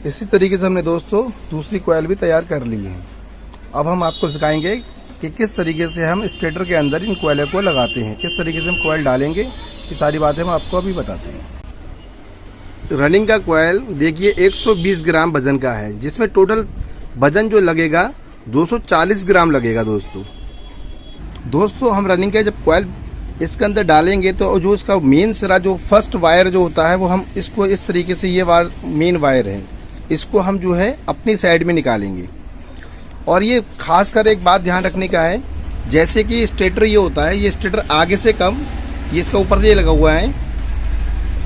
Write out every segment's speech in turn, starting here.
इसी तरीके से हमने दोस्तों दूसरी कॉइल भी तैयार कर ली है। अब हम आपको सिखाएंगे कि किस तरीके से हम स्टेटर के अंदर इन कॉइलों को लगाते हैं, किस तरीके से हम कॉइल डालेंगे, ये सारी बातें हम आपको अभी बताते हैं। रनिंग का कॉइल देखिए 120 ग्राम वजन का है, जिसमें टोटल वजन जो लगेगा 240 ग्राम लगेगा। दोस्तों हम रनिंग का जब कॉइल इसके अंदर डालेंगे तो जो इसका मेन सिरा जो फर्स्ट वायर जो होता है वो हम इसको इस तरीके से, ये वायर मेन वायर है, इसको हम जो है अपनी साइड में निकालेंगे। और ये खासकर एक बात ध्यान रखने का है, जैसे कि स्टेटर ये होता है, ये स्टेटर आगे से कम, ये इसका ऊपर से ये लगा हुआ है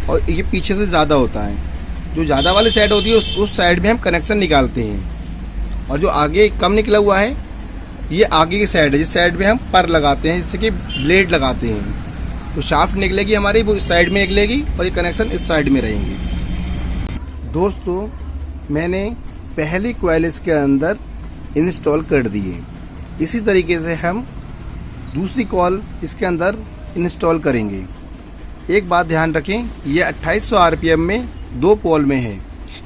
और ये पीछे से ज़्यादा होता है। जो ज़्यादा वाली साइड होती है उस साइड में हम कनेक्शन निकालते हैं, और जो आगे कम निकला हुआ है ये आगे की साइड है, जिस साइड में हम पर लगाते हैं, जिससे कि ब्लेड लगाते हैं। तो शाफ्ट निकलेगी हमारी वो इस साइड में निकलेगी और ये कनेक्शन इस साइड में रहेंगे। दोस्तों मैंने पहली कॉइल इसके अंदर इंस्टॉल कर दी है, इसी तरीके से हम दूसरी कॉइल इसके अंदर इंस्टॉल करेंगे। एक बात ध्यान रखें, ये 2800 आरपीएम में 2 पोल में है।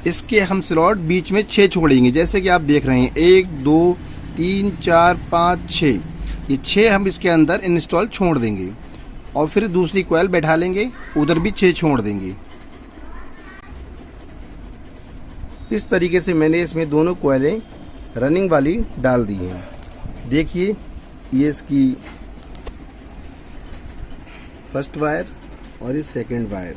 इसके हम स्लॉट बीच में 6 छोड़ेंगे, जैसे कि आप देख रहे हैं 1 2 3 4 5 6, ये 6 हम इसके अंदर इंस्टॉल छोड़ देंगे और फिर दूसरी कॉइल बैठा लेंगे, उधर भी 6 छोड़ देंगे। इस तरीके से मैंने इसमें दोनों कॉइलें रनिंग वाली डाल दी हैं। देखिए ये इसकी फर्स्ट वायर और ये सेकंड वायर।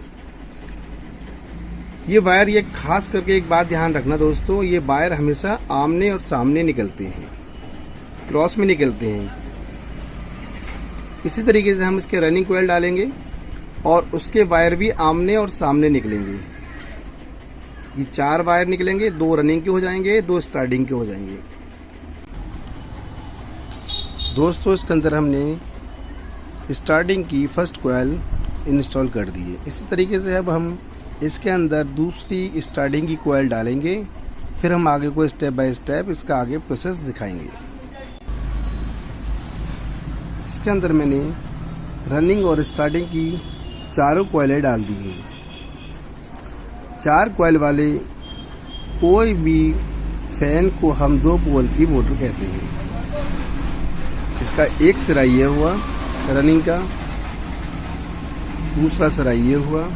ये खास करके एक बात ध्यान रखना दोस्तों, ये वायर हमेशा आमने और सामने निकलते हैं, क्रॉस में निकलते हैं। इसी तरीके से हम इसके रनिंग कॉइल डालेंगे और उसके वायर भी आमने और सामने निकलेंगे। ये 4 वायर निकलेंगे, 2 रनिंग के हो जाएंगे, 2 स्टार्टिंग के हो जाएंगे। दोस्तों इसके अंदर हमने स्टार्टिंग की फर्स्ट कॉइल इंस्टॉल कर दी है। इसी तरीके से अब हम इसके अंदर दूसरी स्टार्टिंग की कॉइल डालेंगे, फिर हम आगे को स्टेप बाय स्टेप इसका आगे प्रोसेस दिखाएंगे। इसके अंदर मैंने रनिंग और स्टार्टिंग की चारों कॉइलें डाल दी हैं। 4 कॉइल वाले कोई भी फैन को हम 2 पोल की मोटर कहते हैं। इसका एक सिरा ये हुआ रनिंग का, दूसरा सिरा ये हुआ,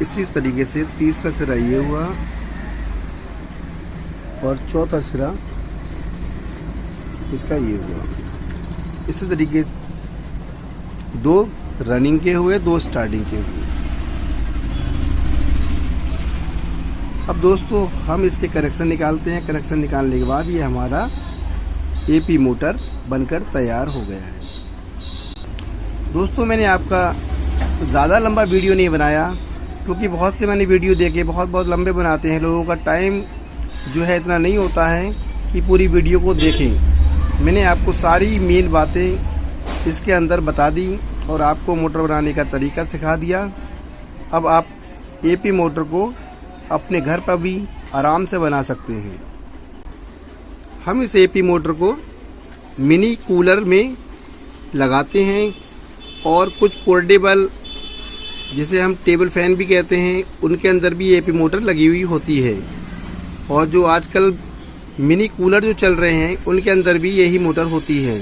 इसी तरीके से तीसरा सिरा ये हुआ और चौथा सिरा इसका ये हुआ। इसी तरीके से 2 रनिंग के हुए, 2 स्टार्टिंग के हुए। अब दोस्तों हम इसके कनेक्शन निकालते हैं। कनेक्शन निकालने के बाद ये हमारा एपी मोटर बनकर तैयार हो गया है। दोस्तों मैंने आपका ज़्यादा लंबा वीडियो नहीं बनाया, क्योंकि बहुत से मैंने वीडियो देखे बहुत लंबे बनाते हैं। लोगों का टाइम जो है इतना नहीं होता है कि पूरी वीडियो को देखें। मैंने आपको सारी मेन बातें इसके अंदर बता दी और आपको मोटर बनाने का तरीका सिखा दिया। अब आप एपी मोटर को अपने घर पर भी आराम से बना सकते हैं। हम इस एपी मोटर को मिनी कूलर में लगाते हैं और कुछ पोर्टेबल, जिसे हम टेबल फैन भी कहते हैं, उनके अंदर भी एपी मोटर लगी हुई होती है। और जो आजकल मिनी कूलर जो चल रहे हैं उनके अंदर भी यही मोटर होती है।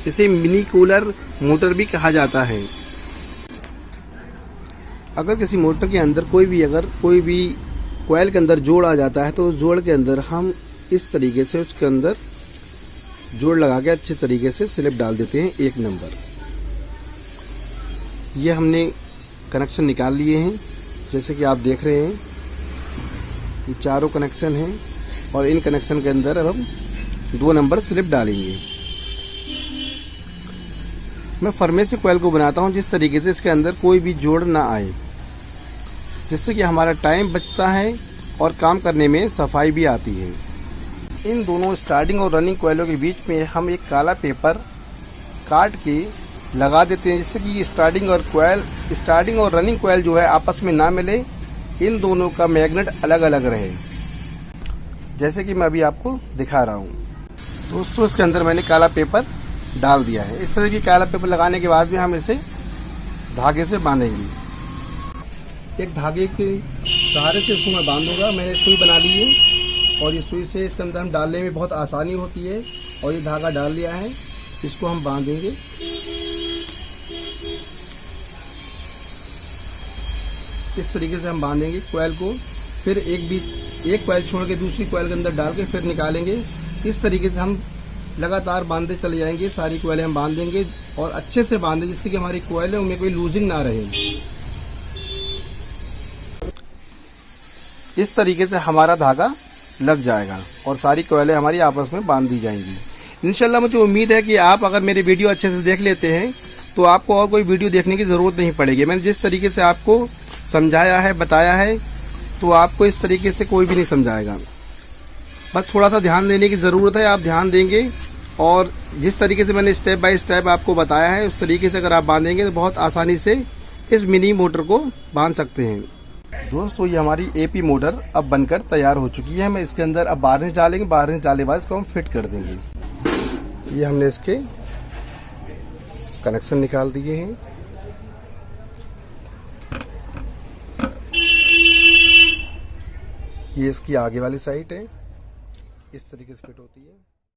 इसे मिनी कूलर मोटर भी कहा जाता है। अगर किसी मोटर के अंदर कोई भी कॉइल के अंदर जोड़ आ जाता है तो उस जोड़ के अंदर हम इस तरीके से उसके अंदर जोड़ लगा के अच्छे तरीके से स्लिप डाल देते हैं 1 नंबर। ये हमने कनेक्शन निकाल लिए हैं, जैसे कि आप देख रहे हैं ये चारों कनेक्शन हैं और इन कनेक्शन के अंदर अब हम 2 नंबर स्लिप डालेंगे। मैं फर्मे से कॉइल को बनाता हूं जिस तरीके से इसके अंदर कोई भी जोड़ ना आए, जिससे कि हमारा टाइम बचता है और काम करने में सफाई भी आती है। इन दोनों स्टार्टिंग और रनिंग कॉइलों के बीच में हम एक काला पेपर काट के लगा देते हैं, जिससे कि स्टार्टिंग और रनिंग कॉइल जो है आपस में ना मिले, इन दोनों का मैग्नेट अलग अलग रहे, जैसे कि मैं अभी आपको दिखा रहा हूँ। दोस्तों इसके अंदर मैंने काला पेपर डाल दिया है। इस तरह की काला पेपर लगाने के बाद भी हम इसे धागे से बांधेंगे। एक धागे के सहारे से इसको मैं बांधूंगा। मैंने सुई बना ली है और ये सुई से इसके अंदर हम डालने में बहुत आसानी होती है। और ये धागा डाल लिया है, इसको हम बांधेंगे। इस तरीके से हम बांधेंगे कोयल को। फिर एक कोयल छोड़ के दूसरी कोयल के अंदर डाल के फिर निकालेंगे। इस तरीके से हम लगातार बांधते चले जाएंगे। सारी कोयलें हम बांध देंगे और अच्छे से बांधे, जिससे कि हमारी कोयल है उनमें कोई लूजिंग ना रहे। इस तरीके से हमारा धागा लग जाएगा और सारी कोयलें हमारी आपस में बांध दी जाएंगी। इंशाल्लाह मुझे उम्मीद है कि आप अगर मेरे वीडियो अच्छे से देख लेते हैं तो आपको और कोई वीडियो देखने की ज़रूरत नहीं पड़ेगी। मैंने जिस तरीके से आपको समझाया है, बताया है, तो आपको इस तरीके से कोई भी नहीं समझाएगा। बस थोड़ा सा ध्यान देने की ज़रूरत है। आप ध्यान देंगे और जिस तरीके से मैंने स्टेप बाय स्टेप आपको बताया है उस तरीके से अगर आप बांधेंगे तो बहुत आसानी से इस मिनी मोटर को बांध सकते हैं। दोस्तों, ये हमारी एपी मोटर अब बनकर तैयार हो चुकी है। मैं इसके अंदर अब बार्निश डालेंगे। बार्निश डालने के बाद इसको हम फिट कर देंगे। ये हमने इसके कनेक्शन निकाल दिए हैं। ये इसकी आगे वाली साइड है, इस तरीके से फिट होती है।